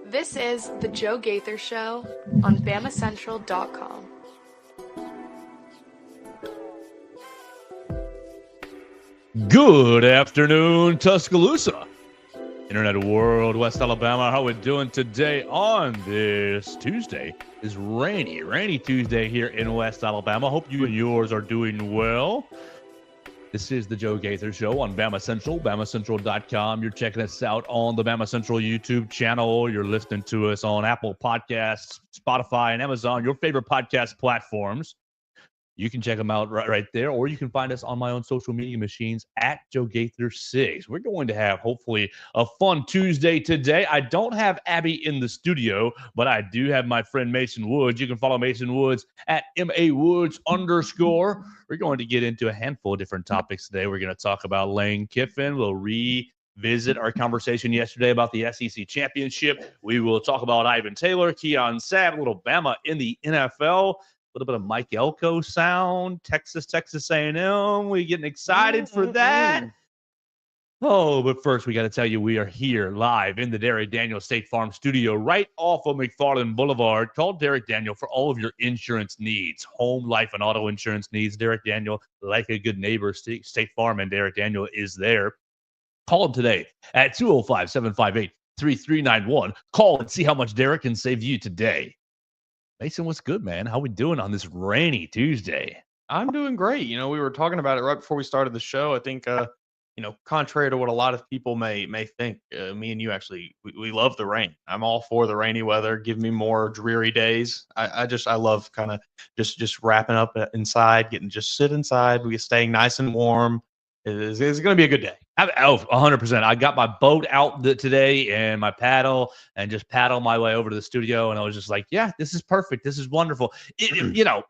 This is the Joe Gaither Show on BamaCentral.com. Good afternoon, Tuscaloosa, Internet World, West Alabama. How we doing today on this Tuesday? It's rainy Tuesday here in West Alabama. Hope you and yours are doing well. This is the Joe Gaither Show on Bama Central, BamaCentral.com. You're checking us out on the Bama Central YouTube channel. You're listening to us on Apple Podcasts, Spotify, and Amazon, your favorite podcast platforms. You can check them out right there, or you can find us on my own social media machines at Joe Gaither 6. We're going to have, hopefully, a fun Tuesday today. I don't have Abby in the studio, but I do have my friend Mason Woods. You can follow Mason Woods at MAWoods_. We're going to get into a handful of different topics today. We're going to talk about Lane Kiffin. We'll revisit our conversation yesterday about the SEC championship. We will talk about Ivan Taylor, Keon, Sabb, a little Bama in the NFL. A little bit of Mike Elko sound, Texas A&M. We getting excited for that. Oh, but first we got to tell you we are here live in the Derek Daniel State Farm studio right off of McFarland Boulevard. Call Derek Daniel for all of your insurance needs, home, life, and auto insurance needs. Derek Daniel, like a good neighbor, State Farm and Derek Daniel is there. Call him today at 205-758-3391. Call and see how much Derek can save you today. Mason, what's good, man? How we doing on this rainy Tuesday? I'm doing great. We were talking about it right before we started the show. I think, contrary to what a lot of people may think, me and you actually, we love the rain. I'm all for the rainy weather. Give me more dreary days. I love kind of just wrapping up inside, sit inside. We staying nice and warm. It's going to be a good day. 100%. I got my boat out today and my paddle and just paddle my way over to the studio. And I was just like, yeah, this is perfect. This is wonderful.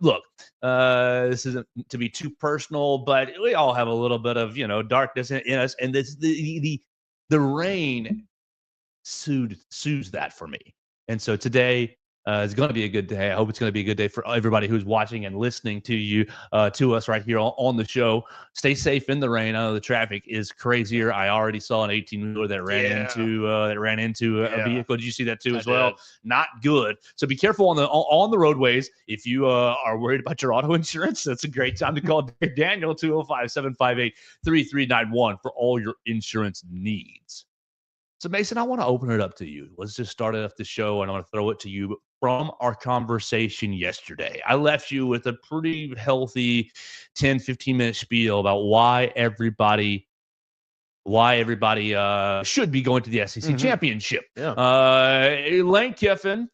Look, this isn't to be too personal, but we all have a little bit of, darkness in us. And this, the rain soothes that for me. And so today, it's going to be a good day. I hope it's going to be a good day for everybody who's watching and listening to us right here on the show. Stay safe in the rain. I know the traffic is crazier. I already saw an 18-wheeler that ran into a vehicle. Did you see that too as well? Not good. So be careful on the roadways. If you are worried about your auto insurance, that's a great time to call Daniel 205-758-3391 for all your insurance needs. So, Mason, I want to open it up to you. Let's just start off the show, and I want to throw it to you from our conversation yesterday. I left you with a pretty healthy 10, 15-minute spiel about why everybody should be going to the SEC championship. Yeah. Lane Kiffin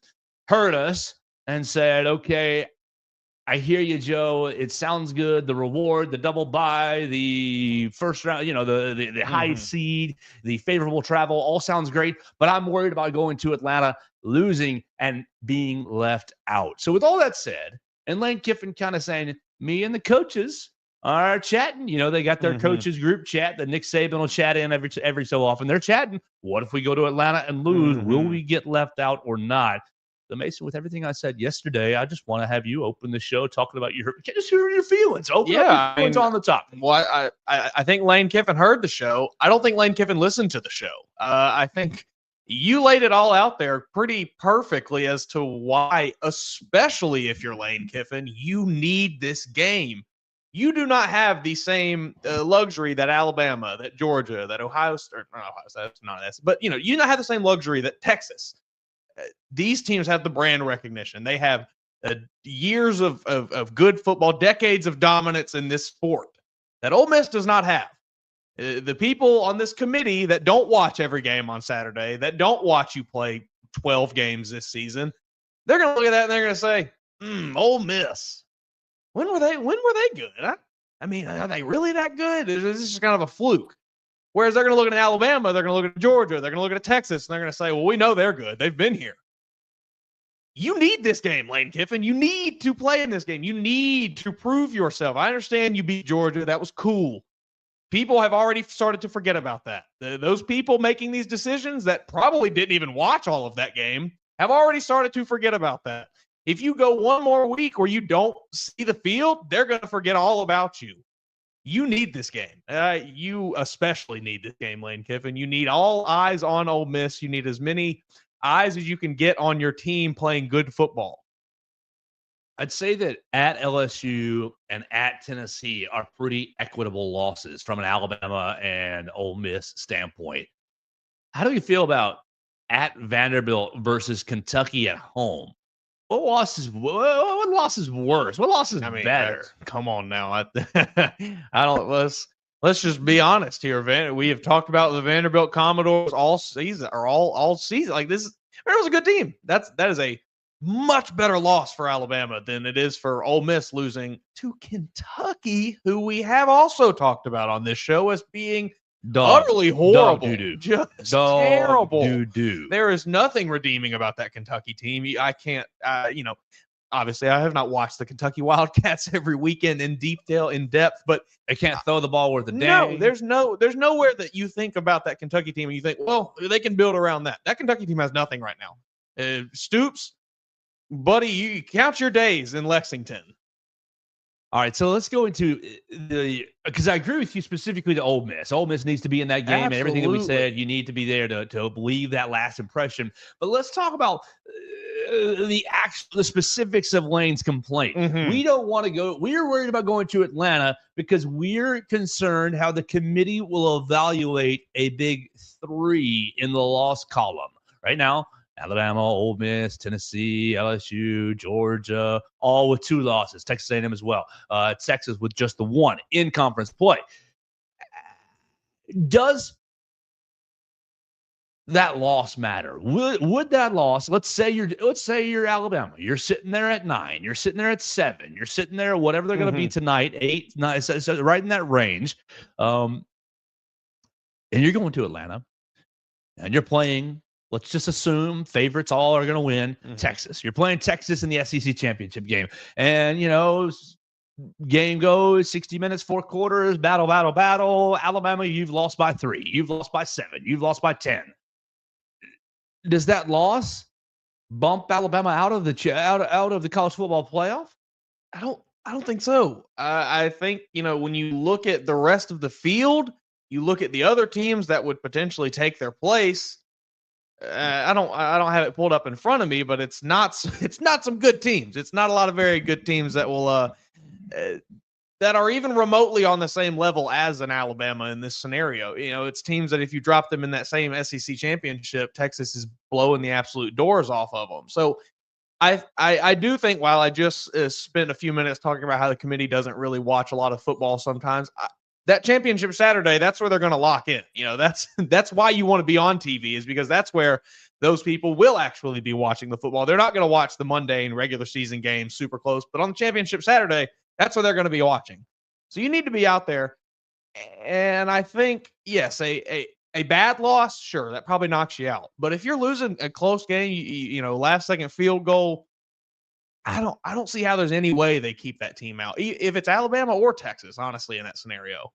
heard us and said, okay, I hear you, Joe. It sounds good. The reward, the double bye, the first round, the high seed, the favorable travel, all sounds great. But I'm worried about going to Atlanta, losing, and being left out. So with all that said, and Lane Kiffin kind of saying, me and the coaches are chatting. They got their coaches group chat that Nick Saban will chat in every so often. They're chatting. What if we go to Atlanta and lose? Will we get left out or not? So Mason, with everything I said yesterday, I just want to have you open the show talking about your feelings. Open up your feelings on the top. Well, I think Lane Kiffin heard the show. I don't think Lane Kiffin listened to the show. I think you laid it all out there pretty perfectly as to why, especially if you're Lane Kiffin, you need this game. You do not have the same luxury that Alabama, that Georgia, that Ohio State, that's not this, but you do not have the same luxury that Texas. These teams have the brand recognition. They have years of good football, decades of dominance in this sport that Ole Miss does not have. The people on this committee that don't watch every game on Saturday, that don't watch you play 12 games this season, they're going to look at that and they're going to say, Ole Miss. When were they good? Huh? I mean, are they really that good? Is this just kind of a fluke? Whereas they're going to look at Alabama, they're going to look at Georgia, they're going to look at Texas, and they're going to say, well, we know they're good. They've been here. You need this game, Lane Kiffin. You need to play in this game. You need to prove yourself. I understand you beat Georgia. That was cool. People have already started to forget about that. Those people making these decisions that probably didn't even watch all of that game have already started to forget about that. If you go one more week where you don't see the field, they're going to forget all about you. You need this game. You especially need this game, Lane Kiffin. You need all eyes on Ole Miss. You need as many eyes as you can get on your team playing good football. I'd say that at LSU and at Tennessee are pretty equitable losses from an Alabama and Ole Miss standpoint. How do you feel about at Vanderbilt versus Kentucky at home? What loss is worse? What loss is better? Come on now. I don't let's just be honest here. We have talked about the Vanderbilt Commodores all season or all season. Like this was a good team. That is a much better loss for Alabama than it is for Ole Miss losing to Kentucky, who we have also talked about on this show as being utterly horrible. Just terrible. Doo-doo. There is nothing redeeming about that Kentucky team. I can't, obviously I have not watched the Kentucky Wildcats every weekend in depth, but they can't throw the ball worth a dang. No, there's nowhere that you think about that Kentucky team and you think, well, they can build around that. That Kentucky team has nothing right now. Stoops, buddy, you count your days in Lexington. All right, so let's go into because I agree with you specifically to Ole Miss. Ole Miss needs to be in that game, and everything that we said, you need to be there to leave that last impression. But let's talk about the specifics of Lane's complaint. Mm-hmm. We don't want to go. We're worried about going to Atlanta because we're concerned how the committee will evaluate a big 3 in the loss column. Right now, Alabama, Ole Miss, Tennessee, LSU, Georgia, all with 2 losses. Texas A&M as well. Texas with just the 1 in conference play. Does that loss matter? Would that loss? Let's say you're Alabama. You're sitting there at 9. You're sitting there at 7. You're sitting there whatever they're going to be tonight, 8, 9, so right in that range. And you're going to Atlanta, and you're playing. Let's just assume favorites all are going to win. Texas. You're playing Texas in the SEC championship game. And, game goes 60 minutes, 4 quarters, battle. Alabama, you've lost by 3. You've lost by 7. You've lost by 10. Does that loss bump Alabama out of the college football playoff? I don't think so. I think, when you look at the rest of the field, you look at the other teams that would potentially take their place. I don't have it pulled up in front of me, but it's not some good teams. It's not a lot of very good teams that will that are even remotely on the same level as an Alabama in this scenario. It's teams that if you drop them in that same SEC championship, Texas is blowing the absolute doors off of them. So I do think while I just spent a few minutes talking about how the committee doesn't really watch a lot of football sometimes, that championship Saturday, that's where they're going to lock in. That's why you want to be on TV, is because that's where those people will actually be watching the football. They're not going to watch the mundane regular season games super close, but on the championship Saturday, that's where they're going to be watching. So you need to be out there. And I think, yes, a bad loss, sure, that probably knocks you out. But if you're losing a close game, last second field goal, I don't see how there's any way they keep that team out, if it's Alabama or Texas, honestly, in that scenario.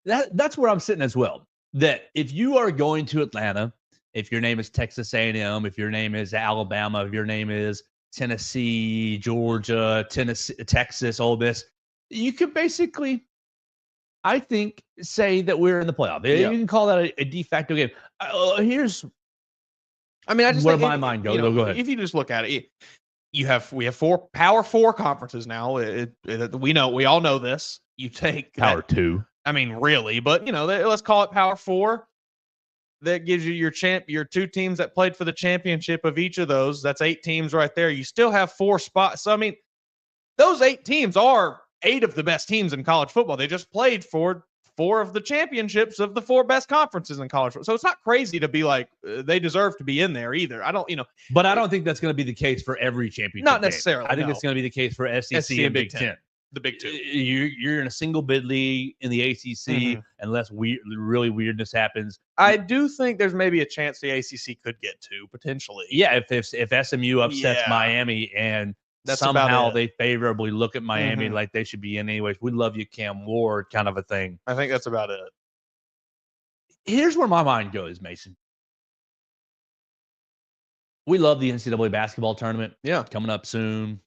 That's where I'm sitting as well. That if you are going to Atlanta, if your name is Texas A&M, if your name is Alabama, if your name is Tennessee, Georgia, Texas, Ole Miss, you could basically, I think, say that we're in the playoff. You can call that a de facto game. Here's, where my mind goes. Go ahead. If you just look at it, we have 4 Power 4 conferences now. We all know this. You take Power 2. Really, but let's call it Power 4. That gives you your 2 teams that played for the championship of each of those. That's 8 teams right there. You still have 4 spots. So those 8 teams are 8 of the best teams in college football. They just played for 4 of the championships of the 4 best conferences in college football. So it's not crazy to be like they deserve to be in there either. But I don't think that's going to be the case for every championship. Not necessarily. I think it's going to be the case for SEC and Big Ten. The Big 2. You're in a single bid league in the ACC unless really weirdness happens. I do think there's maybe a chance the ACC could get 2 potentially. Yeah, if SMU upsets Miami and somehow they favorably look at Miami like they should be in anyways. We love you, Cam Ward, kind of a thing. I think that's about it. Here's where my mind goes, Mason. We love the NCAA basketball tournament. Yeah, coming up soon.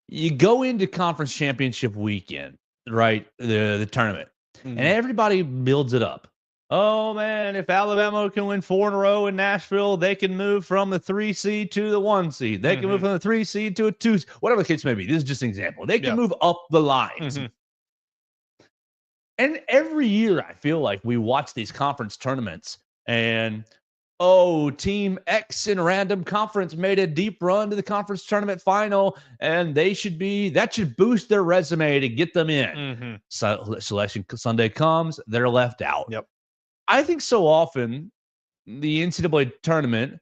You go into conference championship weekend. right, the tournament. Mhm. And everybody builds it up. Oh, man, if Alabama can win 4 in a row in Nashville, they can move from the 3 seed to the 1 seed. They can move from the 3 seed to a 2, whatever the case may be. This is just an example. They can move up the lines. Mhm. And every year, I feel like we watch these conference tournaments and, team X in random conference made a deep run to the conference tournament final, and that should boost their resume to get them in. Mhm. So selection Sunday comes, they're left out. Yep. I think so often the NCAA tournament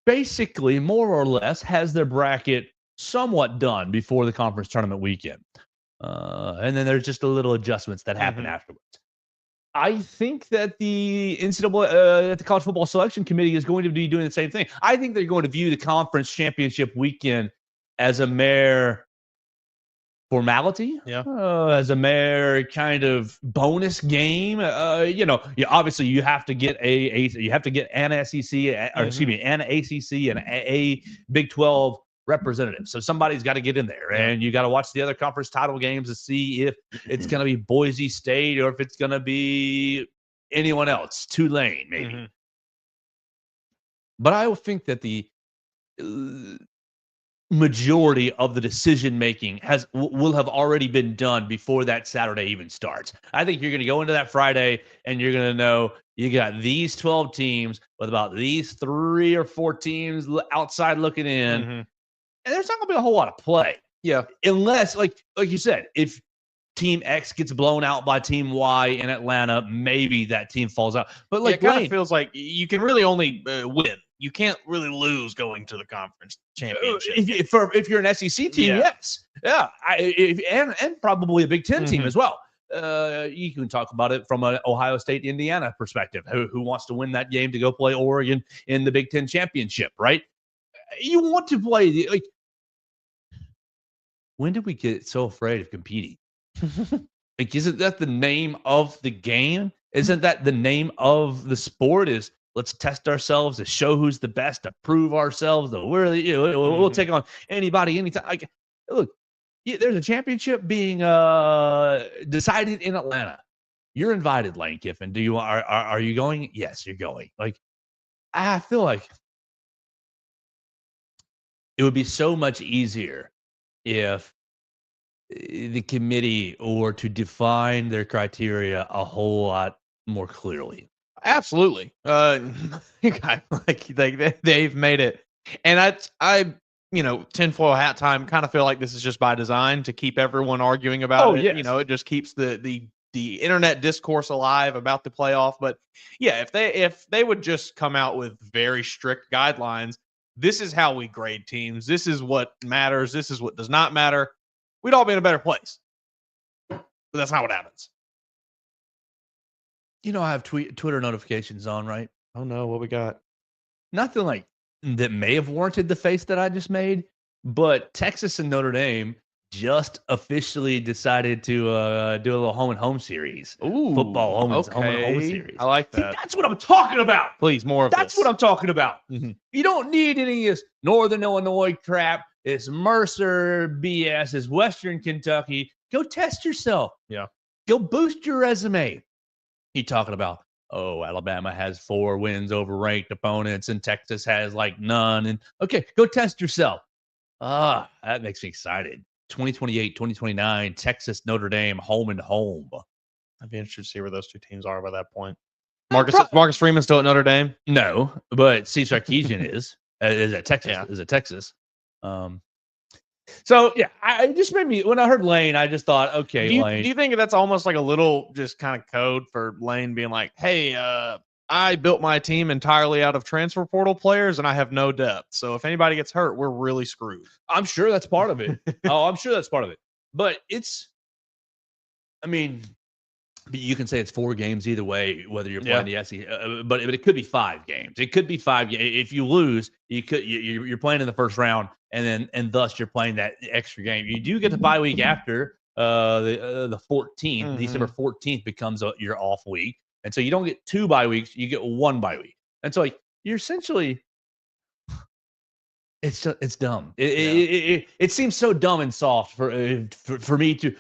basically, more or less, has their bracket somewhat done before the conference tournament weekend. And then there's just a little adjustments that happen afterwards. I think that the NCAA, the College Football Selection Committee is going to be doing the same thing. I think they're going to view the conference championship weekend as a mere formality, as a mere kind of bonus game. Obviously you have to get an SEC, or excuse me, an ACC and a Big 12 representative. So somebody's got to get in there, and you got to watch the other conference title games to see if it's going to be Boise State or if it's going to be anyone else, Tulane maybe. But I think that the majority of the decision making will have already been done before that Saturday even starts. I think you're going to go into that Friday and you're going to know you got these 12 teams with about these 3 or 4 teams outside looking in, and there's not going to be a whole lot of play. Yeah, unless like you said, if Team X gets blown out by Team Y in Atlanta, maybe that team falls out. But it kind of feels like you can really only win. You can't really lose going to the conference championship. If you're an SEC team, yes. Yeah. And probably a Big Ten team as well. You can talk about it from an Ohio State, Indiana perspective. Who wants to win that game to go play Oregon in the Big Ten championship, right? You want to play. When did we get so afraid of competing? Isn't that the name of the game? Isn't that the name of the sport? Is let's test ourselves to show who's the best, to prove ourselves that we'll take on anybody, anytime. Look, there's a championship being decided in Atlanta. You're invited, Lane Kiffin. Are you going? Yes, you're going. I feel like it would be so much easier if the committee or to define their criteria a whole lot more clearly. Absolutely. They've made it. And I tinfoil hat time, kind of feel like this is just by design to keep everyone arguing about it. Yes. It just keeps the internet discourse alive about the playoff. But yeah, if they would just come out with very strict guidelines, this is how we grade teams. This is what matters. This is what does not matter. We'd all be in a better place. But that's not what happens. I have Twitter notifications on, right? Oh no, what we got? Nothing like that may have warranted the face that I just made, but Texas and Notre Dame just officially decided to do a little home and home series. Ooh, football home and home series. I like that. See, that's what I'm talking about. Please, more of That's this. what I'm talking about. You don't need any of this Northern Illinois crap. It's Mercer BS. It's Western Kentucky. Go test yourself. Yeah. Go boost your resume. You talking about, Alabama has 4 wins over ranked opponents and Texas has none. And okay, go test yourself. That makes me excited. 2028, 2029, Texas, Notre Dame, home and home. I'd be interested to see where those two teams are by that point. Marcus Freeman still at Notre Dame? No, but Steve Sarkisian is at Texas. Yeah. Is at Texas. So yeah, it just made me, when I heard Lane, I just thought, okay, Lane. Do you think that's almost like a little just kind of code for Lane being like, hey, I built my team entirely out of transfer portal players and I have no depth. So if anybody gets hurt, we're really screwed. I'm sure that's part of it. I'm sure that's part of it. But you can say it's 4 games either way, whether you're playing the SEC, but it could be 5 games. It could be 5 games. If you lose, you're playing in the first round, and thus you're playing that extra game. You do get the bye week after the 14th. December 14th becomes your off week, and so you don't get 2 bye weeks. You get 1 bye week, and so you're essentially. It's dumb. It seems so dumb and soft for me to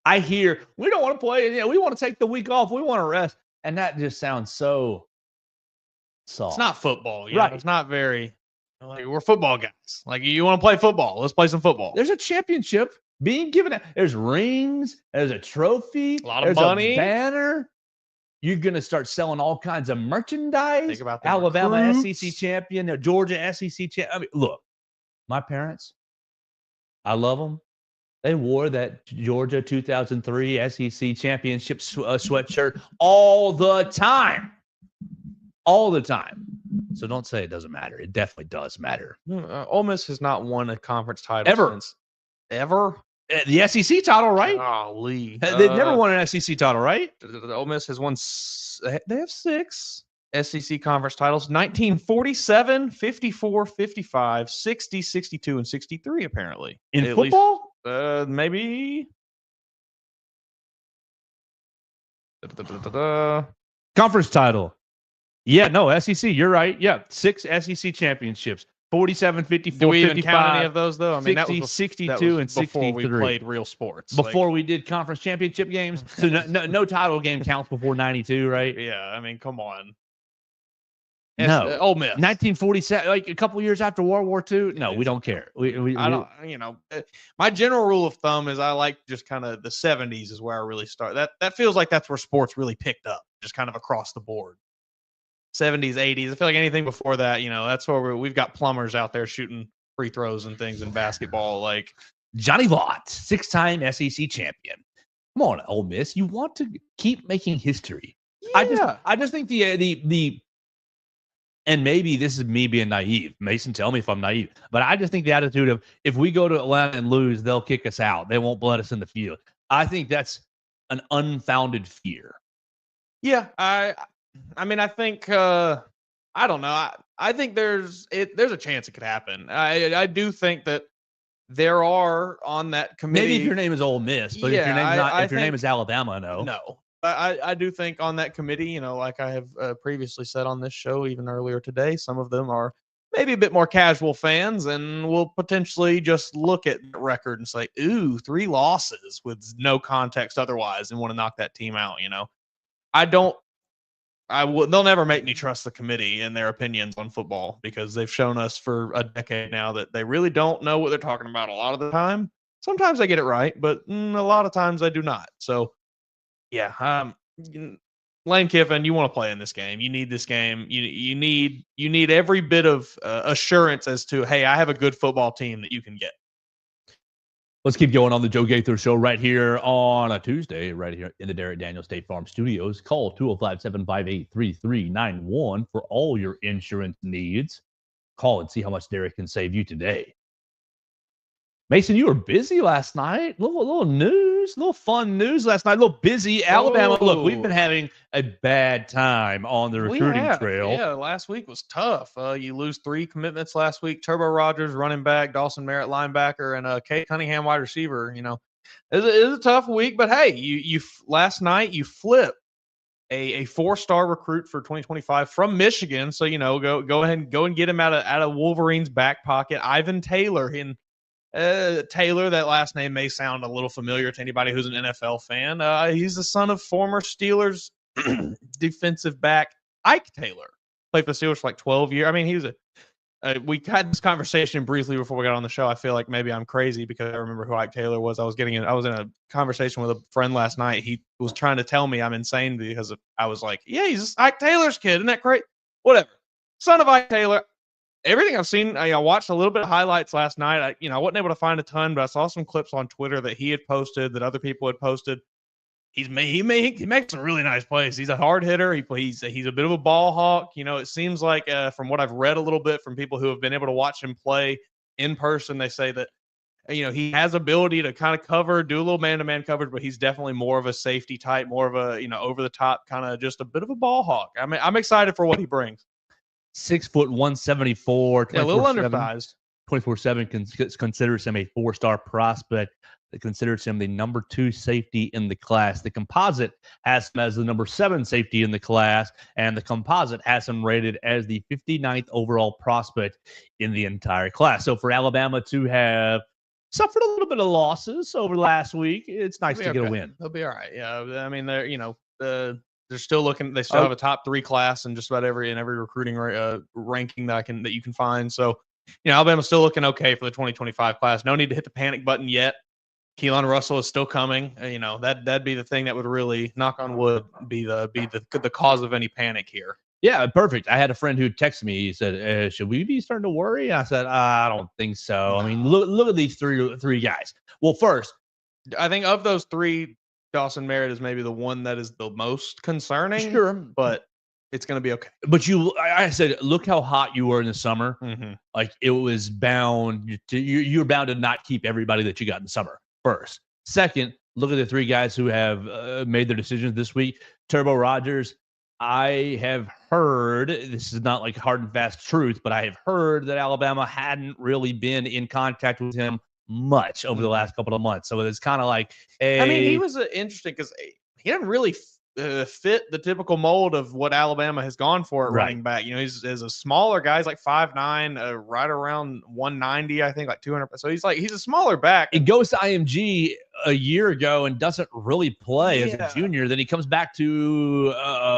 I hear we don't want to play. We want to take the week off. We want to rest, and that just sounds so soft. It's not football, right? It's not very. Like, we're football guys. Like, you want to play football? Let's play some football. There's a championship being given out. There's rings. There's a trophy. A lot of money. A banner. You're going to start selling all kinds of merchandise. Think about the Alabama recruits. SEC champion, Georgia SEC champion. I mean, look, my parents, I love them. They wore that Georgia 2003 SEC championship sweatshirt all the time. All the time. So don't say it doesn't matter. It definitely does matter. Ole Miss has not won a conference title Ever. Ever? The SEC title, right? Golly. They've never won an SEC title, right? The Ole Miss has won. They have 6 SEC conference titles: 1947, 54, 55, 60, 62, and 63. Apparently, in at football, least, maybe. Conference title. Yeah, no, SEC. You're right. Yeah, 6 SEC championships. 47, 54, Do we 55, even count any of those, though? I mean, 60, that was 62, and 63. before we played real sports. Before we did conference championship games. So no title game counts before 92, right? Yeah, I mean, come on. No. Ole Miss. 1947, like a couple years after World War II. No, we don't care. I don't, my general rule of thumb is I like just kind of the 70s is where I really start. That feels like that's where sports really picked up, just kind of across the board. 70s, 80s. I feel like anything before that, that's where we've got plumbers out there shooting free throws and things in basketball. Like Johnny Vaught, 6-time SEC champion. Come on, Ole Miss. You want to keep making history. Yeah. I just think the and maybe this is me being naive. Mason, tell me if I'm naive. But I just think the attitude of if we go to Atlanta and lose, they'll kick us out. They won't let us in the field. I think that's an unfounded fear. Yeah, I mean, I think I don't know. I think there's a chance it could happen. I do think that there are on that committee. Maybe if your name is Ole Miss, but if your name's not, if your name is Alabama, no. No. I do think on that committee, like I have previously said on this show, even earlier today, some of them are maybe a bit more casual fans and will potentially just look at the record and say, ooh, 3 losses with no context otherwise and want to knock that team out. They'll never make me trust the committee and their opinions on football because they've shown us for a decade now that they really don't know what they're talking about a lot of the time. Sometimes they get it right, but a lot of times they do not. So, yeah, Lane Kiffin, you want to play in this game. You need this game. You need every bit of assurance as to, hey, I have a good football team that you can get. Let's keep going on the Joe Gaither Show right here on a Tuesday, right here in the Derek Daniel State Farm Studios. Call 205-758-3391 for all your insurance needs. Call and see how much Derek can save you today. Mason, you were busy last night. Little news, little fun news last night. A little busy. Alabama, look, we've been having a bad time on the recruiting trail. Yeah, last week was tough. You lose 3 commitments last week. Turbo Rogers, running back, Dawson Merritt, linebacker, and Kate Cunningham, wide receiver. It was a tough week, but hey, you last night you flipped a 4-star recruit for 2025 from Michigan. So go ahead and get him out of Wolverine's back pocket. Ivan Taylor Taylor, that last name may sound a little familiar to anybody who's an NFL fan. He's the son of former Steelers defensive back Ike Taylor. Played for the Steelers for like 12 years. I mean, he was we had this conversation briefly before we got on the show. I feel like maybe I'm crazy because I remember who Ike Taylor was. I was in a conversation with a friend last night. He was trying to tell me I'm insane because I was like, yeah, he's Ike Taylor's kid. Isn't that great? Whatever. Son of Ike Taylor. Everything I've seen, I watched a little bit of highlights last night. I wasn't able to find a ton, but I saw some clips on Twitter that he had posted, that other people had posted. He makes some really nice plays. He's a hard hitter. He's a bit of a ball hawk. It seems like from what I've read a little bit from people who have been able to watch him play in person, they say that he has ability to kind of cover, do a little man-to-man coverage, but he's definitely more of a safety type, more of a over the top kind of just a bit of a ball hawk. I mean, I'm excited for what he brings. 6 foot 174, a little undersized. 24/7 considers him a 4-star prospect. That considers him the number 2 safety in the class. The composite has him as the number 7 safety in the class, and the composite has him rated as the 59th overall prospect in the entire class. So for Alabama to have suffered a little bit of losses over last week. It's nice to get a win. They'll be all right. Yeah, I mean, they're still looking. They still have a top 3 class in just about every recruiting ranking that you can find. So, Alabama's still looking okay for the 2025 class. No need to hit the panic button yet. Keon Russell is still coming. That'd be the thing that would really, knock on wood, be the cause of any panic here. Yeah, perfect. I had a friend who texted me. He said, "Should we be starting to worry?" I said, "I don't think so." I mean, look at these three guys. Well, first, I think of those 3, Dawson Merritt is maybe the one that is the most concerning. Sure, but it's going to be okay. But I said, look how hot you were in the summer. Mm-hmm. Like it was bound to you're bound to not keep everybody that you got in the summer. First, second, look at the 3 guys who have made their decisions this week. Turbo Rogers. I have heard, this is not like hard and fast truth, but I have heard that Alabama hadn't really been in contact with him much over the last couple of months. So it's kind of like, I mean, he was interesting because he didn't really fit the typical mold of what Alabama has gone for at running back. He's a smaller guy. He's like 5'9", right around 190, I think, like 200. So he's a smaller back. It goes to IMG a year ago and doesn't really play as a junior. Then he comes back to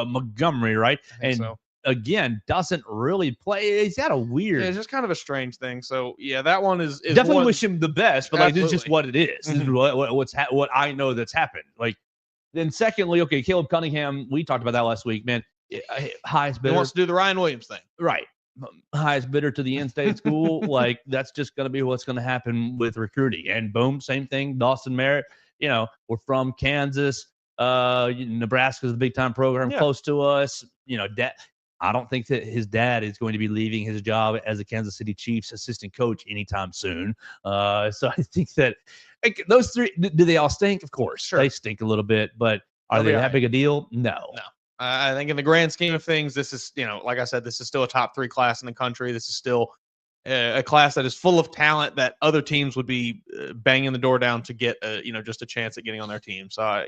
Montgomery, right? And again, doesn't really play. He's got a weird. Yeah, it's just kind of a strange thing. So yeah, that one is definitely wish him the best, but Absolutely. This is just what it is. This is what I know that's happened. Like. Then secondly, okay, Caleb Cunningham, we talked about that last week, man. Highest bidder. He wants to do the Ryan Williams thing. Right. Highest bidder to the in-state school. Like, that's just going to be what's going to happen with recruiting. And boom, same thing. Dawson Merritt, we're from Kansas. Nebraska's a big-time program close to us. I don't think that his dad is going to be leaving his job as the Kansas City Chiefs assistant coach anytime soon. So I think that those 3, do they all stink? Of course, sure. They stink a little bit, but are they that big a deal? No. I think in the grand scheme of things, this is, like I said, this is still a top 3 class in the country. This is still a class that is full of talent that other teams would be banging the door down to get, just a chance at getting on their team. So,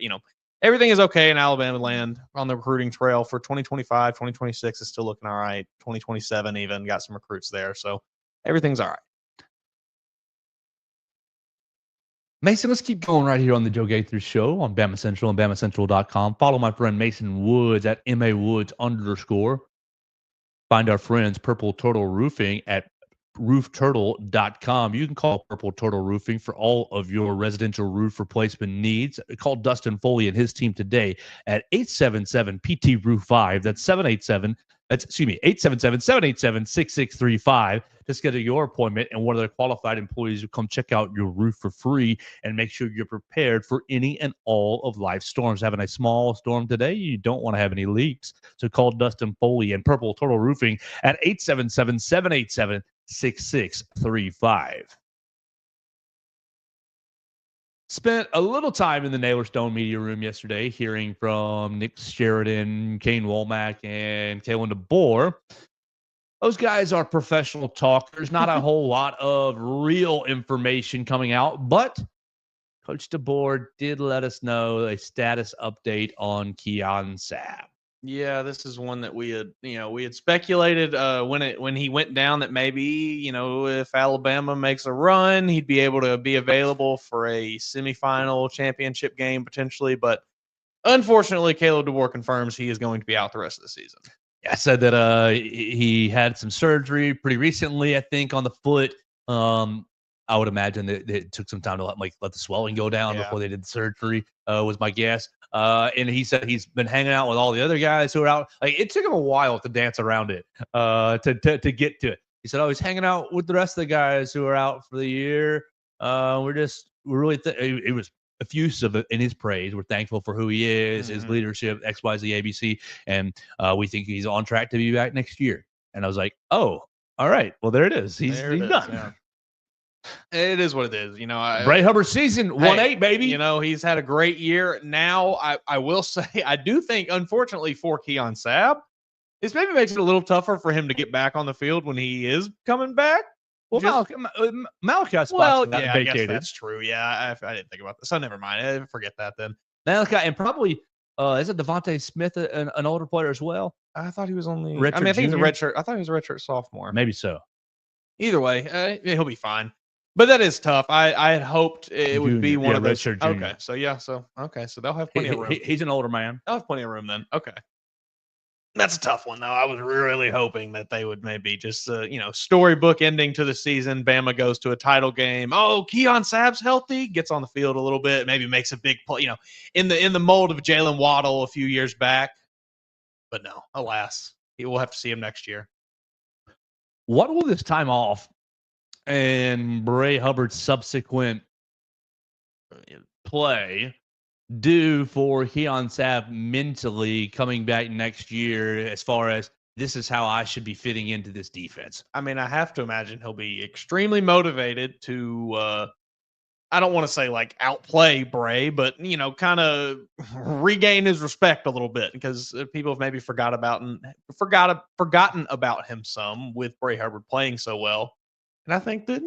everything is okay in Alabama land on the recruiting trail for 2025. 2026 is still looking all right. 2027 even got some recruits there. So everything's all right. Mason, let's keep going right here on the Joe Gaither Show on BamaCentral and BamaCentral.com. Follow my friend Mason Woods at MAWoods_. Find our friends Purple Turtle Roofing at roofturtle.com. You can call Purple Turtle Roofing for all of your residential roof replacement needs. Call Dustin Foley and his team today at 877-PT-ROOF-5. That's 877-787-6635 to schedule your appointment, and one of their qualified employees will come check out your roof for free and make sure you're prepared for any and all of life's storms. Having a small storm today, you don't want to have any leaks. So call Dustin Foley and Purple Turtle Roofing at 877-787-6635. Spent a little time in the Naylor Stone media room yesterday hearing from Nick Sheridan, Kane Womack, and Kalen DeBoer. Those guys are professional talkers. Not a whole lot of real information coming out, but Coach DeBoer did let us know a status update on Keon Sabb. Yeah, this is one that we had speculated when he went down that maybe, if Alabama makes a run, he'd be able to be available for a semifinal championship game potentially. But unfortunately, Caleb DeBoer confirms he is going to be out the rest of the season. I said that he had some surgery pretty recently, I think, on the foot. I would imagine that it took some time to let the swelling go down before they did the surgery, was my guess. And he said he's been hanging out with all the other guys who are out. Like, it took him a while to dance around it, to get to it. He said, he's hanging out with the rest of the guys who are out for the year. We're really, it was effusive in his praise. We're thankful for who he is, his leadership, XYZ, ABC, and we think he's on track to be back next year. And I was like, oh, all right. Well, there it is. He's done. Yeah. It is what it is. Bray Hubbard season 1-8, baby. He's had a great year. Now, I will say, I do think, unfortunately for Keon Sabb, this maybe makes it a little tougher for him to get back on the field when he is coming back. Well, Malachi's spot's vacated. I guess that's true. Yeah, I didn't think about this. So never mind. I forget that then. Malachi, and probably isn't Devontae Smith an older player as well? I thought he was only. I think he's a redshirt. I thought he was a redshirt sophomore. Maybe so. Either way, he'll be fine. But that is tough. I had hoped it would be Junior. one Yeah, of those. redshirt junior. Okay, so they'll have plenty of room. He's an older man. They'll have plenty of room then. Okay. That's a tough one, though. I was really hoping that they would maybe just, storybook ending to the season. Bama goes to a title game. Oh, Keon Sabb's healthy, gets on the field a little bit, maybe makes a big play, in the mold of Jalen Waddle a few years back. But no, alas, we'll have to see him next year. What will this time off and Bray Hubbard's subsequent play do for Keon Sabb mentally coming back next year as far as this is how I should be fitting into this defense? I mean, I have to imagine he'll be extremely motivated to, I don't want to say like outplay Bray, but, kind of regain his respect a little bit because people have maybe forgotten about him some with Bray Hubbard playing so well. And I think that,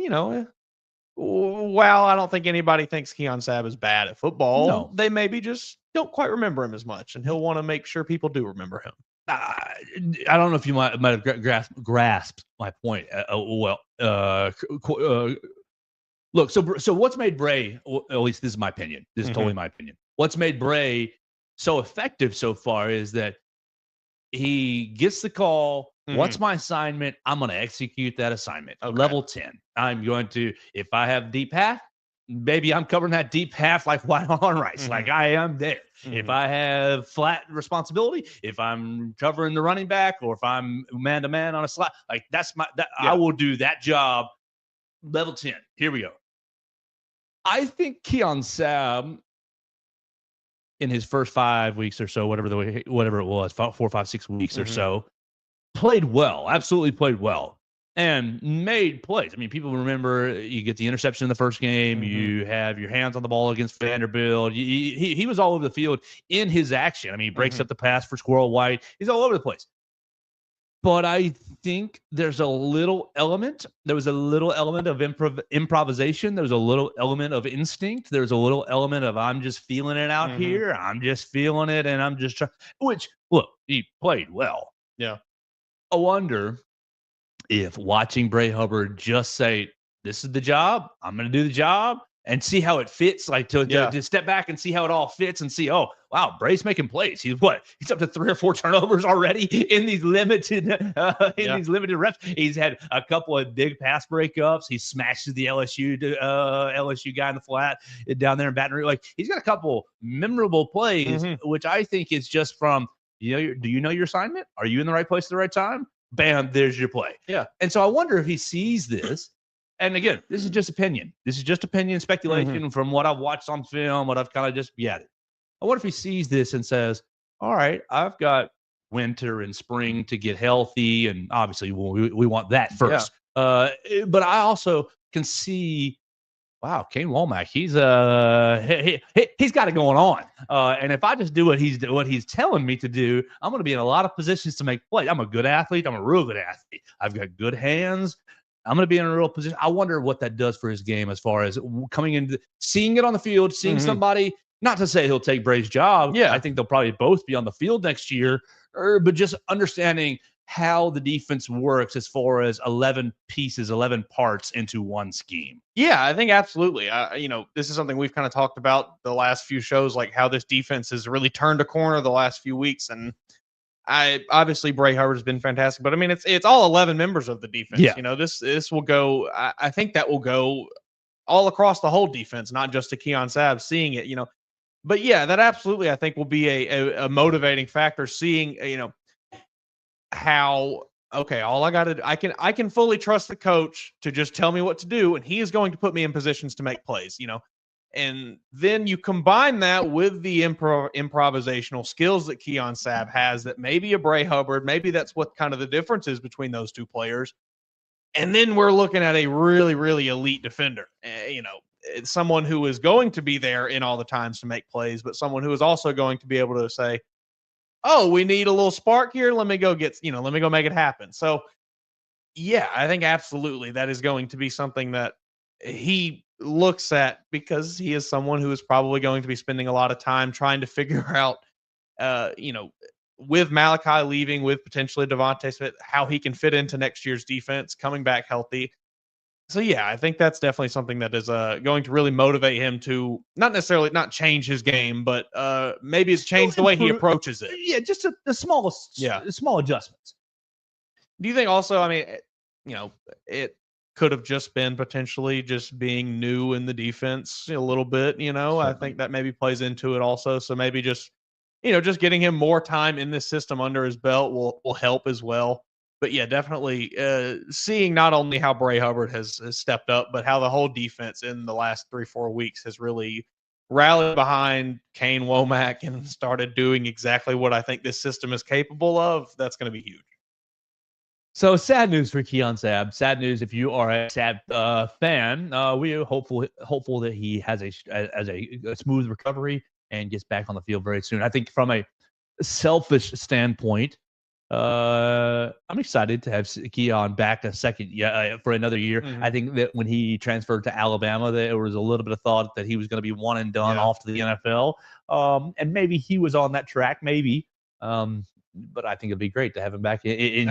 while I don't think anybody thinks Keon Sabb is bad at football, No. they maybe just don't quite remember him as much, and he'll want to make sure people do remember him. I don't know if you might have grasped my point. Look, so what's made Bray, at least this is my opinion. This is totally my opinion. What's made Bray so effective so far is that he gets the call. What's my assignment? I'm going to execute that assignment. Okay. Level 10. I'm going to, if I have deep half, maybe I'm covering that deep half like white on rice. Like I am there. If I have flat responsibility, if I'm covering the running back, or if I'm man to man on a slot, like I will do that job. Level 10. Here we go. I think Keon Sabb, in his first 5 weeks or so, whatever it was, 4, 5, 6 weeks or so, played well, absolutely played well, and made plays. I mean, people remember you get the interception in the first game, you have your hands on the ball against Vanderbilt. He was all over the field in his action. I mean, he breaks up the pass for Squirrel White. He's all over the place. But I think there was a little element of improvisation. There was a little element of instinct. There's a little element of I'm just feeling it out here. I'm just feeling it, and I'm just trying. Which, look, he played well. Yeah. I wonder if watching Bray Hubbard just say, this is the job, I'm going to do the job, and see how it fits, like to step back and see how it all fits and see, oh, wow, Bray's making plays. He's up to 3 or 4 turnovers already in these limited these limited reps. He's had a couple of big pass breakups. He smashes the LSU guy in the flat down there in Baton Rouge. Like, he's got a couple memorable plays, which I think is just from, do you know your assignment? Are you in the right place at the right time? Bam, there's your play. Yeah. And so I wonder if he sees this. And again, this is just opinion. This is just opinion, speculation from what I've watched on film, what I've kind of just I wonder if he sees this and says, all right, I've got winter and spring to get healthy. And obviously we want that first. Yeah. But I also can see, wow, Kane Womack, he's got it going on. And if I just do what he's telling me to do, I'm going to be in a lot of positions to make plays. I'm a good athlete. I'm a real good athlete. I've got good hands. I'm going to be in a real position. I wonder what that does for his game as far as coming into seeing it on the field, seeing somebody, not to say he'll take Bray's job. Yeah. I think they'll probably both be on the field next year, but just understanding how the defense works as far as 11 pieces, 11 parts into one scheme. Yeah, I think absolutely. This is something we've kind of talked about the last few shows, like how this defense has really turned a corner the last few weeks. And obviously Bray Hubbard has been fantastic, but I mean, it's all 11 members of the defense. Yeah. This will go, I think that will go all across the whole defense, not just to Keon Sabb seeing it, but yeah, that absolutely, I think will be a motivating factor, seeing, how, okay, all I got to do, I can fully trust the coach to just tell me what to do, and he is going to put me in positions to make plays, and then you combine that with the improvisational skills that Keon Sabb has, that maybe a Bray Hubbard, maybe that's what kind of the difference is between those two players. And then we're looking at a really, really elite defender, it's someone who is going to be there in all the times to make plays, but someone who is also going to be able to say, oh, we need a little spark here. Let me go make it happen. So yeah, I think absolutely that is going to be something that he looks at, because he is someone who is probably going to be spending a lot of time trying to figure out, with Malachi leaving, with potentially Devontae Smith, how he can fit into next year's defense, coming back healthy. So yeah, I think that's definitely something that is going to really motivate him to not necessarily not change his game, but maybe it's changed the way he approaches it. Yeah, just the small adjustments. Do you think also? I mean, it could have just been potentially just being new in the defense a little bit. I think that maybe plays into it also. So maybe just just getting him more time in this system under his belt will help as well. But yeah, definitely seeing not only how Bray Hubbard has stepped up, but how the whole defense in the last 3-4 weeks has really rallied behind Kane Womack and started doing exactly what I think this system is capable of. That's going to be huge. So sad news for Keon Sabb. Sad news if you are a Sabb fan. We are hopeful that he has a smooth recovery and gets back on the field very soon. I think from a selfish standpoint, I'm excited to have Keon back for another year. Mm-hmm. I think that when he transferred to Alabama, there was a little bit of thought that he was going to be one and done off to the NFL. And maybe he was on that track, maybe. But I think it'd be great to have him back in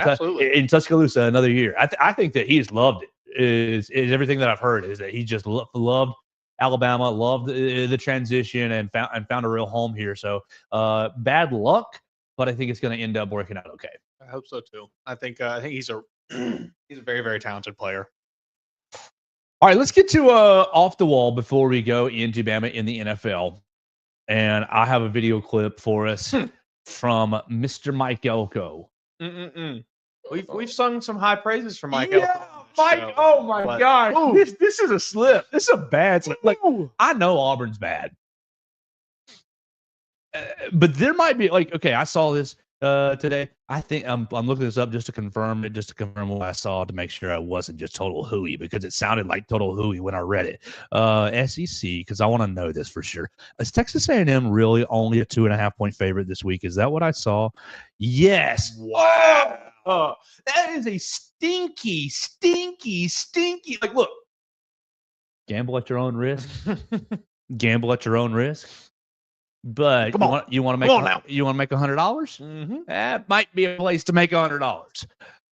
Tuscaloosa another year. I think that he's loved it. Is everything that I've heard is that he just loved Alabama, loved the transition, and found a real home here. So bad luck, but I think it's going to end up working out okay. I hope so too. I think he's a he's a very, very talented player. All right, let's get to off the wall before we go into Bama in the NFL. And I have a video clip for us from Mr. Mike Elko. We've sung some high praises for Mike Elko. Mike, so, oh my gosh. This is a slip. This is a bad slip. Like, I know Auburn's bad. But there might be okay, I saw this today. I think I'm looking this up just to confirm what I saw to make sure I wasn't just total hooey, because it sounded like total hooey when I read it. SEC, because I want to know this for sure. Is Texas A&M really only a 2.5-point favorite this week? Is that what I saw? Yes. Wow. That is a stinky. Like, look, gamble at your own risk. Gamble at your own risk. But you want to make $100? Mm-hmm. That might be a place to make $100.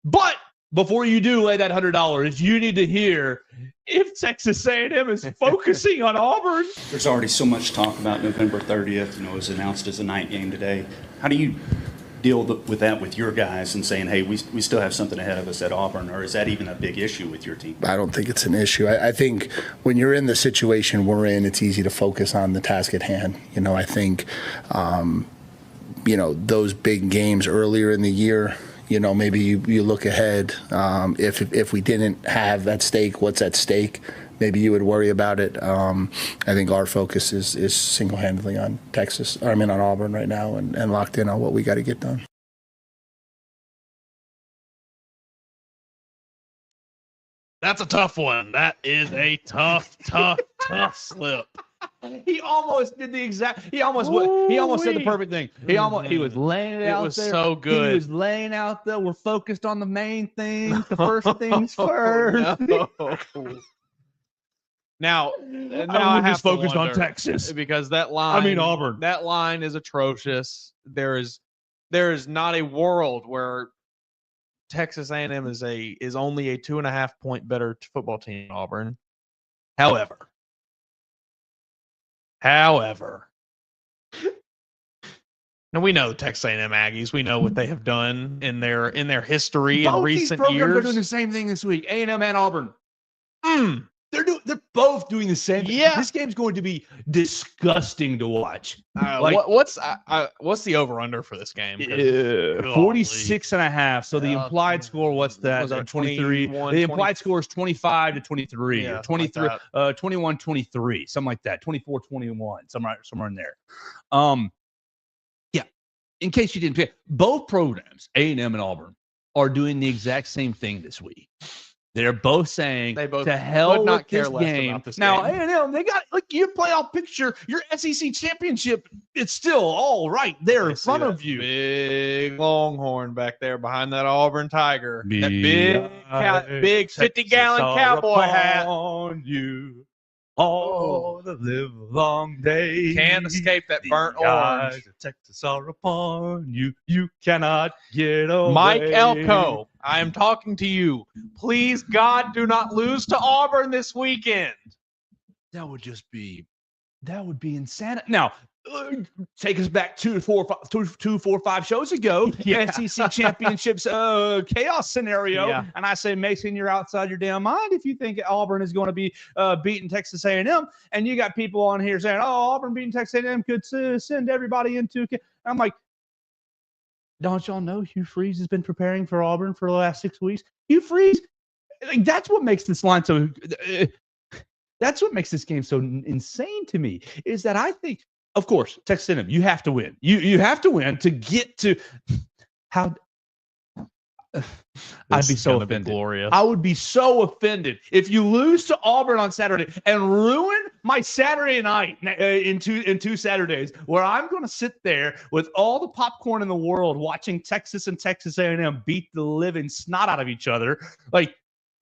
But before you do lay that $100, you need to hear if Texas A&M is focusing on Auburn. There's already so much talk about November 30th. It was announced as a night game today. How do you deal with that with your guys and saying, hey, we still have something ahead of us at Auburn, or is that even a big issue with your team? I don't think it's an issue. I think when you're in the situation we're in, it's easy to focus on the task at hand. I think, those big games earlier in the year, maybe you look ahead. If we didn't have at stake what's at stake, maybe you would worry about it. I think our focus is single-handedly on on Auburn right now, and locked in on what we got to get done. That's a tough one. That is a tough slip. He almost did the exact. He almost said the perfect thing. He was laying it out there. It was so good. He was laying out there. We're focused on the main things, the first things first. No. Now I have focused on Texas, because that line. Auburn. That line is atrocious. There is not a world where Texas A&M is only a 2.5-point better football team than Auburn. However, now we know Texas A&M Aggies. We know what they have done in their history in recent years. Both these programs are doing the same thing this week. A&M and Auburn. They're both doing the same thing. Yeah. This game's going to be disgusting to watch. What's the over-under for this game? 46.5. So the implied score, what's that? 23. The implied score is 25-23. Yeah, or 23, 21-23, something like that. 24-21, somewhere in there. Yeah. In case you didn't pay, both programs, A&M and Auburn, are doing the exact same thing this week. They're both saying to hell with this game. Now, A&M, they got your playoff picture, your SEC championship. It's still all right there in front of you. Big Longhorn back there behind that Auburn Tiger. That big 50-gallon cowboy hat. On you. all the live long day. Can't escape that burnt The eyes orange. of Texas are upon you. You cannot get away. Mike Elko, I am talking to you. Please, God, do not lose to Auburn this weekend. That would be insanity. Now, take us back 4 or 5 shows ago. Yeah. SEC championships chaos scenario, Yeah. and I say, Mason, you're outside your damn mind if you think Auburn is going to be beating Texas A&M, and you got people on here saying, "Oh, Auburn beating Texas A&M could send everybody into." I'm like, don't y'all know Hugh Freeze has been preparing for Auburn for the last 6 weeks? Hugh Freeze, like, that's what makes this line so. That's what makes this game so insane to me, is that I think, of course, Texas A&M, you have to win. You have to win to get to how. I'd be so offended. Glorious. I would be so offended if you lose to Auburn on Saturday and ruin my Saturday night in two Saturdays, where I'm going to sit there with all the popcorn in the world watching Texas and Texas A&M beat the living snot out of each other. Like,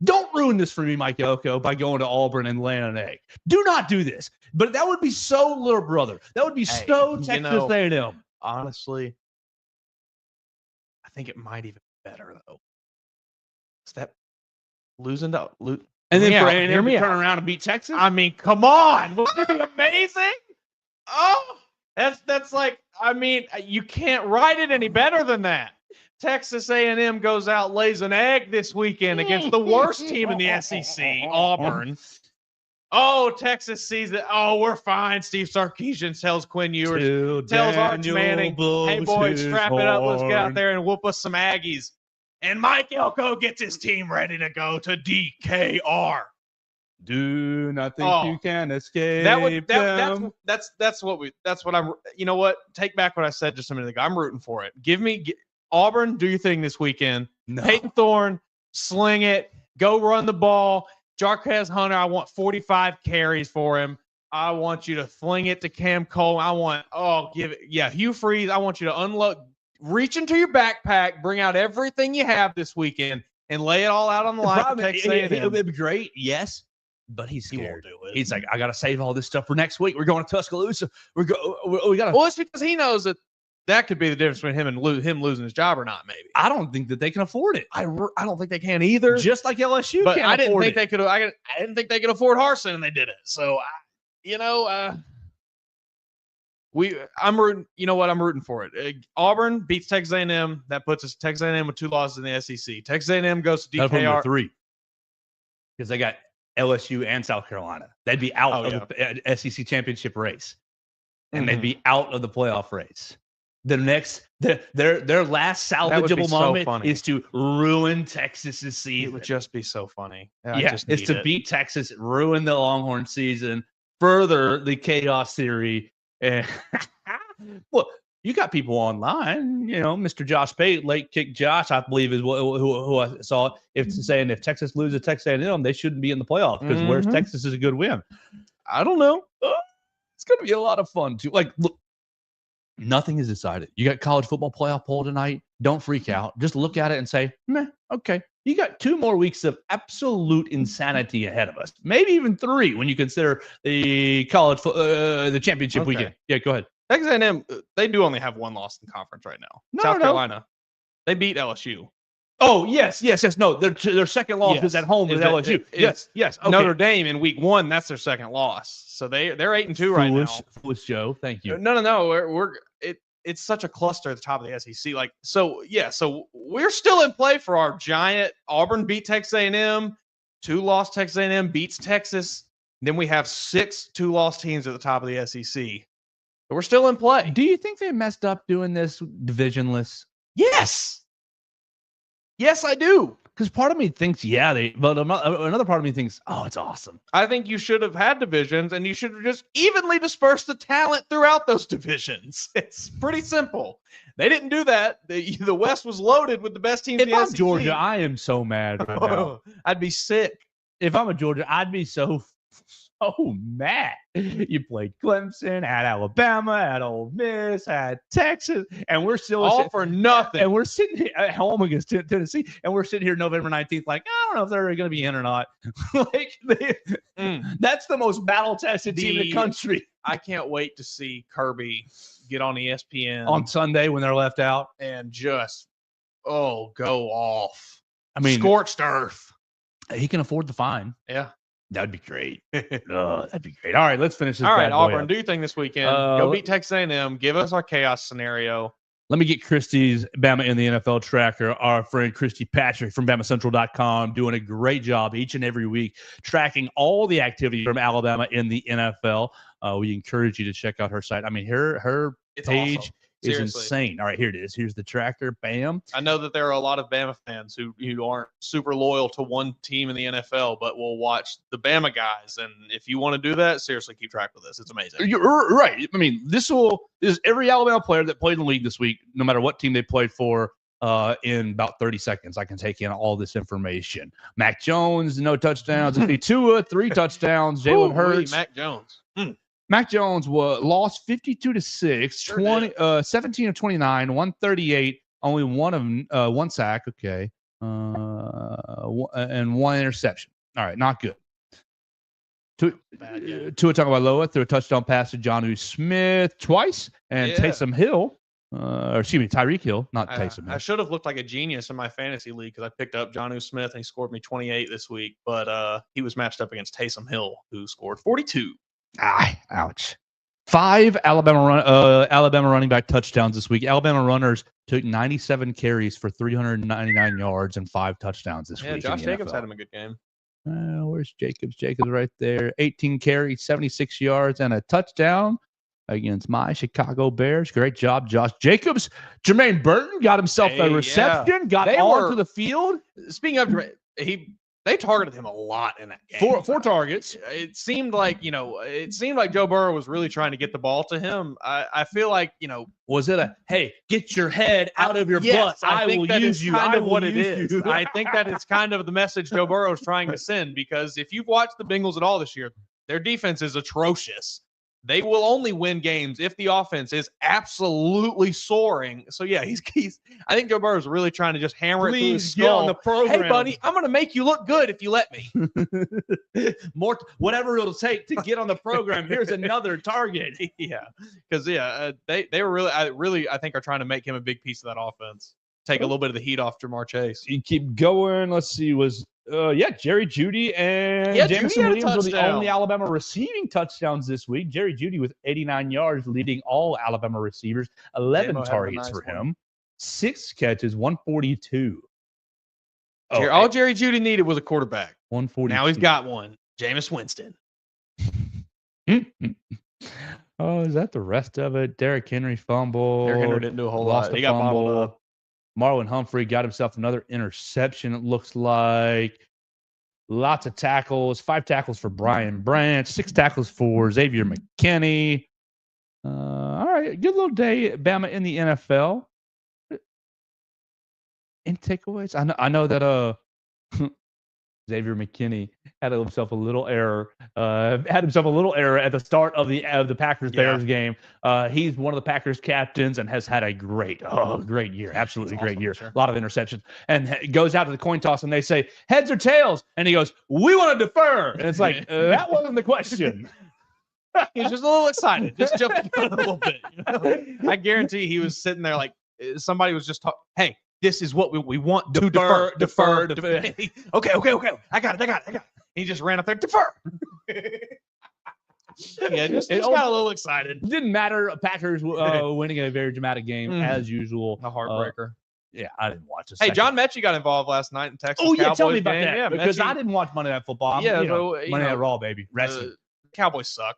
don't ruin this for me, Mike Elko, by going to Auburn and laying an egg. Do not do this. But that would be so little brother. That would be so Texas A&M. Honestly, I think it might even be better, though. Is that losing to And then Yeah, for hear A&M me to turn out. around and beat Texas? I mean, come on. Wouldn't it be amazing? Oh, that's like, I mean, you can't write it any better than that. Texas A&M goes out, lays an egg this weekend against the worst team in the SEC, Auburn. Oh, Texas sees it. Oh, we're fine. Steve Sarkisian tells Quinn Ewers, tells Arch Manning, hey, boys, strap it up. Let's get out there and whoop us some Aggies. And Mike Elko gets his team ready to go to DKR. Do not think Oh. you can escape. That's what I'm. You know what? Take back what I said just a minute ago. I'm rooting for it. Auburn, do your thing this weekend. No. Peyton Thorne, sling it. Go run the ball. Jarquez Hunter, I want 45 carries for him. I want you to fling it to Cam Cole. Hugh Freeze, I want you to unload, reach into your backpack, bring out everything you have this weekend, and lay it all out on the line for Texas A&M. It would be great, yes, but he's He won't scared. do it. He's like, I got to save all this stuff for next week. We're going to Tuscaloosa. We got to. Well, it's because he knows that could be the difference between him and him losing his job or not, maybe. I don't think that they can afford it. I don't think they can either. Just like LSU But can't I didn't afford think it. they could. I didn't think they could afford Harsin, and they did it. So, I'm rooting. You know what? I'm rooting for it. Auburn beats Texas A&M. That puts us Texas A&M with 2 losses in the SEC. Texas A&M goes to That'll put them DKR. to 3 because they got LSU and South Carolina. They'd be out of the SEC championship race, and they'd be out of the playoff race. The next, their last That would be salvageable so moment funny. is to ruin Texas's It season. would just be so funny. It's to beat Texas, ruin the Longhorn season, further the chaos theory. And well, you got people online, Mr. Josh Pate, late kick Josh, I believe is who I saw. Saying if Texas loses Texas A&M, they shouldn't be in the playoffs because where's Texas is a good win. I don't know. It's going to be a lot of fun too. Like, look, nothing is decided. You got college football playoff poll tonight. Don't freak out. Just look at it and say, meh, okay. You got 2 more weeks of absolute insanity ahead of us. Maybe even 3 when you consider the college, the championship weekend. Yeah, go ahead. Texas A&M, they do only have 1 loss in conference right now. South Carolina, they beat LSU. Oh, yes. No, their second loss is at home with LSU. Yes. Okay. Notre Dame in week 1, that's their second loss. So they're 8-2 right now. Foolish Joe. Thank you. No. It's such a cluster at the top of the SEC. So we're still in play for our giant. Auburn beat Texas A&M. 2-loss Texas A&M beats Texas. Then we have 6 2-loss teams at the top of the SEC. But we're still in play. Do you think they messed up doing this divisionless? Yes, I do. Because part of me thinks, but another part of me thinks, oh, it's awesome. I think you should have had divisions, and you should have just evenly dispersed the talent throughout those divisions. It's pretty simple. They didn't do that. The West was loaded with the best teams in If the I'm SEC. Georgia, I am so mad right now. I'd be sick. If I'm a Georgia, I'd be so so mad. You played Clemson, at Alabama, at Ole Miss, at Texas, and we're still All for nothing. And we're sitting here at home against Tennessee, and we're sitting here November 19th, like, I don't know if they're going to be in or not. That's the most battle-tested team in the country. I can't wait to see Kirby get on ESPN on Sunday when they're left out and just, go off. I mean, scorched earth. He can afford the fine. Yeah. That'd be great. That'd be great. All right, let's finish this. All right, Auburn, do your thing this weekend. Go beat Texas A&M. Give us our chaos scenario. Let me get Christy's Bama in the NFL tracker. Our friend Christy Patrick from BamaCentral.com doing a great job each and every week tracking all the activity from Alabama in the NFL. We encourage you to check out her site. I mean, her page awesome. is Seriously. insane. All right, here it is. Here's the tracker. Bam. I know that there are a lot of Bama fans who aren't super loyal to one team in the NFL, but will watch the Bama guys. And if you want to do that, seriously, keep track with this. It's amazing. You're right. I mean, this is every Alabama player that played in the league this week, no matter what team they played for, in about 30 seconds. I can take in all this information. Mac Jones, no touchdowns. Tua, 3 touchdowns. Jalen Hurts. Mac Jones. Mac Jones lost 52-6, 17 of 29, 138, only one sack, okay, and 1 interception. All right, not good. Tua Tagovailoa threw a touchdown pass to Jonnu Smith twice, and Taysom Hill, Tyreek Hill, not Taysom Hill. I should have looked like a genius in my fantasy league because I picked up Jonnu Smith and he scored me 28 this week, but he was matched up against Taysom Hill, who scored 42. Ouch. 5 Alabama running back touchdowns this week. Alabama runners took 97 carries for 399 yards and 5 touchdowns this week. Josh Jacobs had him a good game. Where's Jacobs? Jacobs right there. 18 carries, 76 yards, and a touchdown against my Chicago Bears. Great job, Josh Jacobs. Jermaine Burton got himself a reception, got onto the field. Speaking of, they targeted him a lot in that game. 4 targets. It seemed like, Joe Burrow was really trying to get the ball to him. I feel like, was it hey, get your head out of your butt. I will use you. Kind of what it is. I think that it's kind of the message Joe Burrow is trying to send, because if you've watched the Bengals at all this year, their defense is atrocious. They will only win games if the offense is absolutely soaring. So yeah, I think Joe Burrow is really trying to just hammer it through his skull. Get on the program. Hey buddy, I'm going to make you look good if you let me. Whatever it'll take to get on the program. Here's another target. Yeah, because they were really I think are trying to make him a big piece of that offense. Take a little bit of the heat off Jamar Chase. You keep going. Let's see. Jerry Jeudy and Jameson Williams were the only Alabama receiving touchdowns this week. Jerry Jeudy with 89 yards, leading all Alabama receivers. 11 targets for him. 6 catches, 142. All Jerry Jeudy needed was a quarterback. 142. Now he's got one. Jameis Winston. Is that the rest of it? Derrick Henry fumbled. Derrick Henry didn't do a whole lot. He got bottled up. Marlon Humphrey got himself another interception, it looks like. Lots of tackles. 5 tackles for Brian Branch. 6 tackles for Xavier McKinney. All right. Good little day at Bama in the NFL. Any takeaways? I know that Xavier McKinney had himself a little error. At the start of the Packers-Bears game. He's one of the Packers captains and has had a great year. Absolutely great year. Sure. A lot of interceptions. And goes out to the coin toss and they say, heads or tails? And he goes, we want to defer. And it's like, that wasn't the question. He's just a little excited. Just jumping a little bit. I guarantee he was sitting there like somebody was just talking. Hey, this is what we want to defer. Okay. I got it. He just ran up there, defer. Just got a little excited. Didn't matter. Packers winning a very dramatic game as usual. A heartbreaker. I didn't watch it. Hey, John Mechie got involved last night in Texas. Oh, yeah, Cowboys tell me about game. that. Yeah, because Mechie, I didn't watch Monday Night Football. Monday Night Raw, baby. Wrestling. Cowboys suck.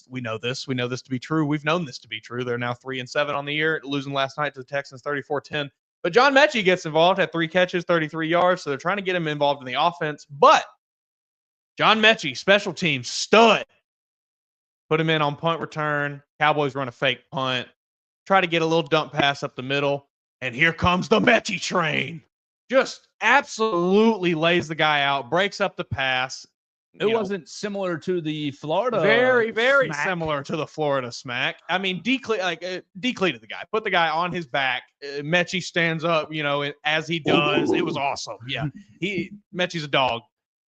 We know this. We know this to be true. We've known this to be true. They're now 3-7 on the year, losing last night to the Texans 34-10. But John Mechie gets involved, had 3 catches, 33 yards. So they're trying to get him involved in the offense. But John Mechie, special teams, stud. Put him in on punt return. Cowboys run a fake punt. Try to get a little dump pass up the middle. And here comes the Mechie train. Just absolutely lays the guy out, breaks up the pass. It wasn't similar to the Florida. Very, very smack. similar to the Florida smack. I mean, decleated the guy, put the guy on his back. Mechie stands up, as he does. It was awesome. Yeah, Mechie's a dog.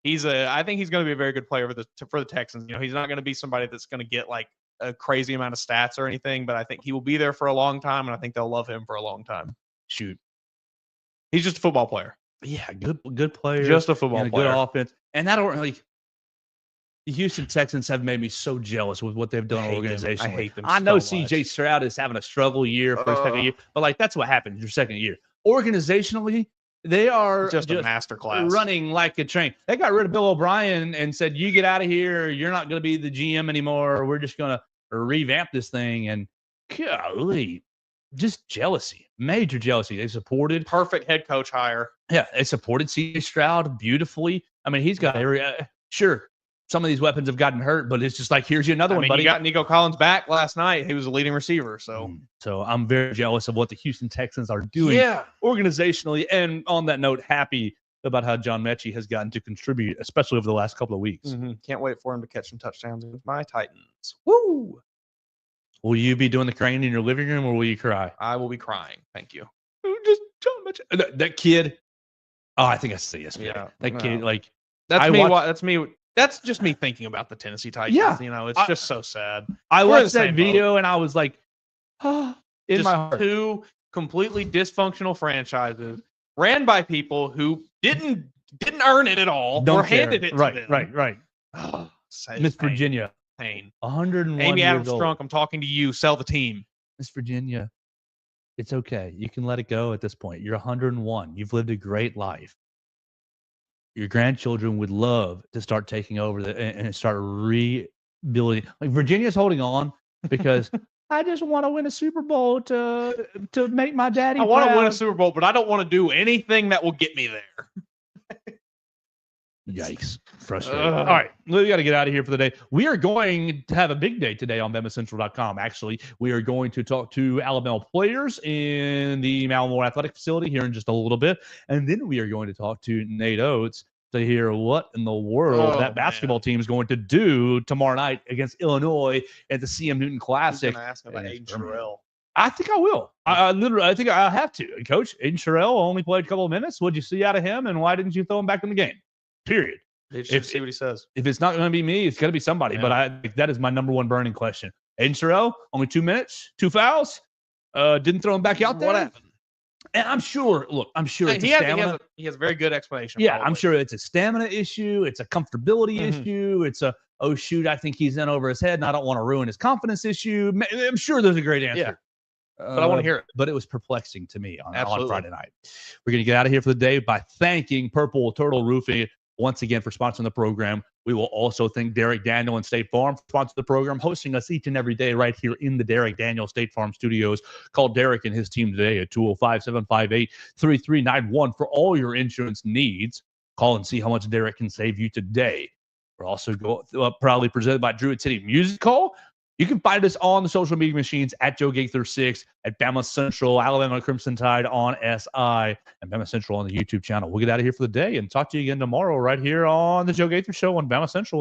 I think he's going to be a very good player for the Texans. He's not going to be somebody that's going to get like a crazy amount of stats or anything, but I think he will be there for a long time, and I think they'll love him for a long time. Shoot, he's just a football player. Yeah, good player. Just a football player. Good offense, and I don't really. The Houston Texans have made me so jealous with what they've done organizationally. I hate them. I know so CJ much. Stroud is having a struggle year for his second year, but like that's what happens your second year. Organizationally, they are just a masterclass, running like a train. They got rid of Bill O'Brien and said, "You get out of here. You're not going to be the GM anymore. We're just going to revamp this thing." And golly, just jealousy, major jealousy. They supported perfect head coach hire. Yeah, they supported CJ Stroud beautifully. I mean, he's got sure. Some of these weapons have gotten hurt, but it's just like, here's you another one, buddy. You got Nico Collins back last night. He was a leading receiver. So I'm very jealous of what the Houston Texans are doing organizationally. And on that note, happy about how John Mechie has gotten to contribute, especially over the last couple of weeks. Can't wait for him to catch some touchdowns with my Titans. Woo! Will you be doing the crying in your living room, or will you cry? I will be crying. Thank you. Just John Mechie. That kid. Oh, I think I see yesterday. Yeah, that kid. Like that's me. That's just me thinking about the Tennessee Titans. Yeah. It's just so sad. I watched that video and I was like, in just my heart. Two completely dysfunctional franchises ran by people who didn't earn it at all or handed it to them. Right. Oh, Miss Virginia. Pain. 101 Amy years Adams old. Strunk, I'm talking to you. Sell the team. Miss Virginia, it's okay. You can let it go at this point. You're 101. You've lived a great life. Your grandchildren would love to start taking over and start rebuilding. Like Virginia's holding on because I just want to win a Super Bowl to make my daddy I want to proud. win a Super Bowl, but I don't want to do anything that will get me there. Yikes. Frustrating. All right. We got to get out of here for the day. We are going to have a big day today on BamaCentral.com. Actually, we are going to talk to Alabama players in the Malamore Athletic Facility here in just a little bit. And then we are going to talk to Nate Oates to hear what in the world that basketball team is going to do tomorrow night against Illinois at the CM Newton Classic. I'm ask about Aiden Sherrill. I think I will. I think I have to. Coach, Aiden Sherrill only played a couple of minutes. What'd you see out of him, and why didn't you throw him back in the game? Period. See what he says. If it's not going to be me, it's got to be somebody. Yeah. But that is my number one burning question. Aiden Sherrill, only 2 minutes, 2 fouls. Didn't throw him back out there. What happened? And I'm sure. Look, I'm sure it's he a stamina. has a very good explanation. Yeah, probably. I'm sure it's a stamina issue. It's a comfortability issue. It's a shoot, I think he's in over his head, and I don't want to ruin his confidence issue. I'm sure there's a great answer. Yeah. But I want to hear it. But it was perplexing to me on Friday night. We're going to get out of here for the day by thanking Purple Turtle Roofing once again for sponsoring the program. We will also thank Derek Daniel and State Farm for sponsoring the program, hosting us each and every day right here in the Derek Daniel State Farm studios. Call Derek and his team today at 205-758-3391 for all your insurance needs. Call and see how much Derek can save you today. We're also proudly presented by Druid City Music Hall. You can find us on the social media machines at Joe Gaither 6, at Bama Central, Alabama Crimson Tide on SI, and Bama Central on the YouTube channel. We'll get out of here for the day and talk to you again tomorrow right here on the Joe Gaither Show on Bama Central.